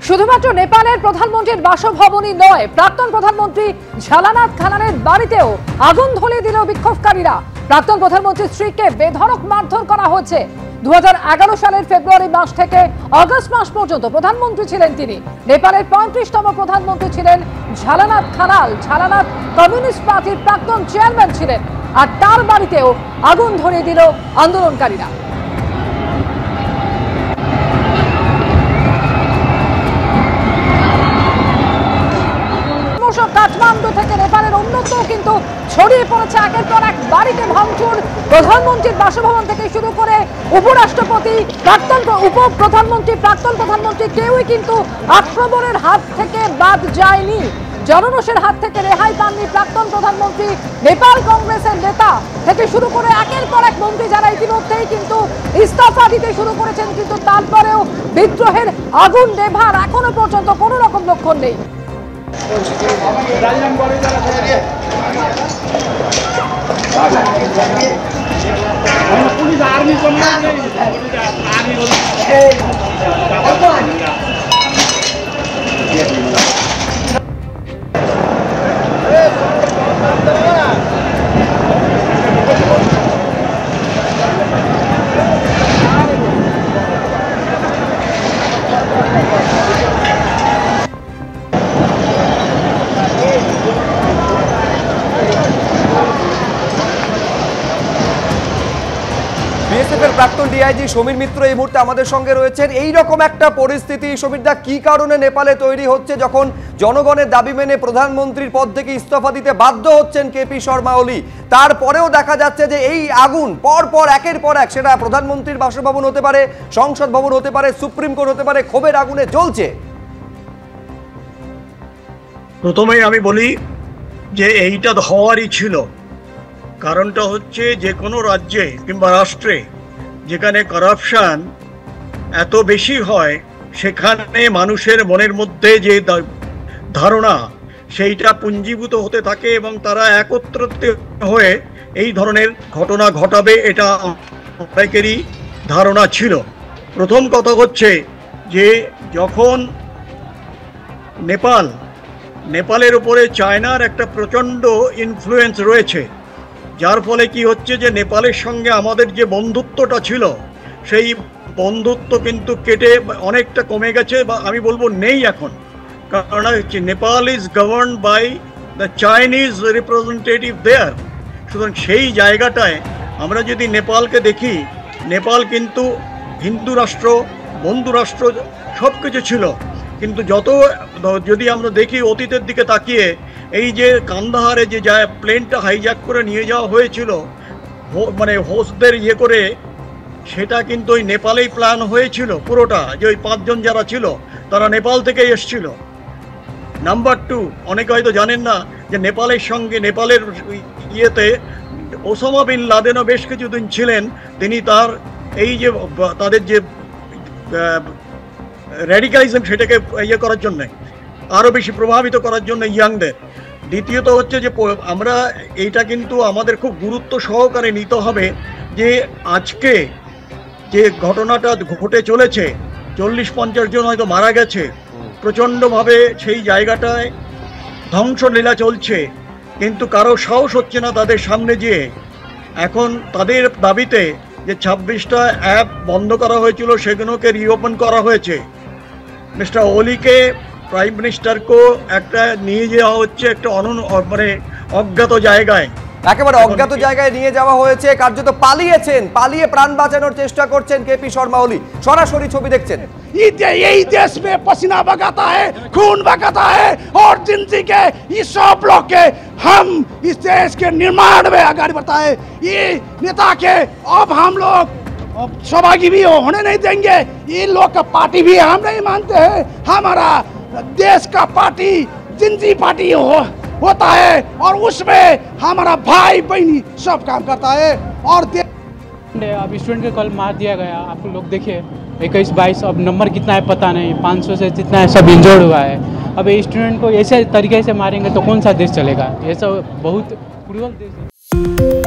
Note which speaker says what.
Speaker 1: শুধুমাত্র নেপালের প্রধানমন্ত্রীর বাসভবনই নয়, প্রাক্তন প্রধানমন্ত্রী ঝালানাথ খানানের বাড়িতেও আগুন ধরিয়ে দিল বিক্ষোভকারীরা। প্রাক্তন প্রধানমন্ত্রীর স্ত্রীকে বেধড়ক মারধর করা হয়েছে। 2011 সালের ফেব্রুয়ারি মাস থেকে আগস্ট মাস পর্যন্ত প্রধানমন্ত্রী ছিলেন তিনি। নেপালের 35তম প্রধানমন্ত্রী ছিলেন ঝালানাথ খানাল। ঝালানাথ কমিউনিস্ট পার্টির প্রাক্তন চেয়ারম্যান ছিলেন, আর তার বাড়িতেও আগুন ধরিয়ে দিল আন্দোলনকারীরা। কাঠমান্ডু থেকে নেপালের অন্যত্র কিন্তু ছড়িয়ে পড়েছে একের পর এক বাড়িতে ভাঙচুর। প্রধানমন্ত্রীর বাসভবন থেকে শুরু করে উপরাষ্ট্রপতি, প্রাক্তন প্রধানমন্ত্রী কেউই কিন্তু আক্রমণের হাত থেকে বাদ যায়নি। জনরোষের হাত থেকে রেহাই পাননি প্রাক্তন প্রধানমন্ত্রী। নেপাল কংগ্রেসের নেতা থেকে শুরু করে একের পর এক মন্ত্রী যারা ইতিমধ্যেই কিন্তু ইস্তফা দিতে শুরু করেছেন, কিন্তু তারপরেও বিদ্রোহের আগুন নেভার এখনো পর্যন্ত কোনো রকম লক্ষণ নেই।
Speaker 2: पुलिस आर्मी
Speaker 3: বিএসএফের প্রাক্তন ডিআইজি সমীর মিত্র এই মুহূর্তে আমাদের সঙ্গে রয়েছেন। এই রকম একটা পরিস্থিতি সমীরদা কি কারণে নেপালে তৈরি হচ্ছে, যখন জনগণের দাবি মেনে প্রধানমন্ত্রীর পদ থেকে ইস্তফা দিতে বাধ্য হচ্ছেন কেপি শর্মা ওলি, তারপরেও দেখা যাচ্ছে যে এই আগুন পরপর একের পর এক, সেটা প্রধানমন্ত্রীর বাসভবন হতে পারে, সংসদ ভবন হতে পারে, সুপ্রিম কোর্ট হতে পারে, ক্ষোভের আগুনে জ্বলছে।
Speaker 4: প্রথমেই আমি বলি যে এইটা হওয়ারই ছিল। কারণটা হচ্ছে যে কোনো রাজ্যে কিংবা রাষ্ট্রে যেখানে করাপশন এত বেশি হয়, সেখানে মানুষের মনের মধ্যে যে ধারণা সেইটা পুঞ্জীভূত হতে থাকে এবং তারা একত্রিত হয়ে এই ধরনের ঘটনা ঘটাবে, এটা অনেকেরই ধারণা ছিল। প্রথম কথা হচ্ছে যে যখন নেপালের উপরে চায়নার একটা প্রচণ্ড ইনফ্লুয়েন্স রয়েছে, যার ফলে কি হচ্ছে যে নেপালের সঙ্গে আমাদের যে বন্ধুত্বটা ছিল সেই বন্ধুত্ব কিন্তু কেটে অনেকটা কমে গেছে, বা আমি বলবো নেই এখন। কারণ Nepal is govern by the Chinese representative there. সুতরাং সেই জায়গাটায় আমরা যদি নেপালকে দেখি, নেপাল কিন্তু হিন্দু রাষ্ট্র, বন্ধু রাষ্ট্র সব কিছু ছিল। কিন্তু যদি আমরা দেখি অতীতের দিকে তাকিয়ে, এই যে কান্দাহারে যে প্লেনটা হাইজ্যাক করে নিয়ে যাওয়া হয়েছিল, মানে হোস্টদের করে, সেটা কিন্তু ওই নেপালেই প্ল্যান হয়েছিল পুরোটা। যে ওই 5 জন যারা ছিল তারা নেপাল থেকেই এসছিল। নাম্বার 2, অনেকে হয়তো জানেন না যে নেপালের ইয়েতে ওসামা বিন লাদেনও বেশ কিছুদিন ছিলেন। তিনি তার এই যে তাদের যে র্যাডিকালিজম, সেটাকে করার জন্য, আরও বেশি প্রভাবিত করার জন্য ইয়াংদের। দ্বিতীয়ত হচ্ছে যে আমরা এইটা কিন্তু আমাদের খুব গুরুত্ব সহকারে নিতে হবে যে আজকে যে ঘটনাটা ঘটে চলেছে, 40-50 জন হয়তো মারা গেছে, প্রচণ্ডভাবে সেই জায়গাটায় ধ্বংসলীলা চলছে, কিন্তু কারো সাহস হচ্ছে না তাদের সামনে যেয়ে। এখন তাদের দাবিতে যে 26টা অ্যাপ বন্ধ করা হয়েছিল সেগুলোকে রিওপেন করা হয়েছে। মিস্টার ওলিকে, প্রাইম মিনিস্টারকে একটা নিয়ে যাওয়া হচ্ছে একটা মানে অজ্ঞাত জায়গায়,
Speaker 3: একেবারে অজ্ঞাত জায়গায় নিয়ে যাওয়া হয়েছে। কার্যত পালিয়ে প্রাণ বাঁচানোর চেষ্টা করছেন কেপি শর্মা ওলি। সরাসরি ছবি দেখছেন।
Speaker 2: यही देश में पसीना बगाता है, खून बगाता है, और जिंदगी के इस सब लोग के हम इस देश के निर्माण में आगे बढ़ता है। ये नेता के अब हम लोग सहभागी भी होने नहीं देंगे। इन लोग का पार्टी भी हम नहीं मानते हैं। हमारा देश का पार्टी जिंदगी पार्टी होता है, और उसमें हमारा भाई बहनी सब काम करता है। और
Speaker 5: अब स्टूडेंट को कल मार दिया गया, आप लोग देखिए 21-22, अब नंबर कितना है पता नहीं, 500 से जितना है सब इंजर्ड हुआ है। अब ये स्टूडेंट को ऐसे तरीके से मारेंगे तो कौन सा देश चलेगा? ये सब बहुत क्रूअल देश है।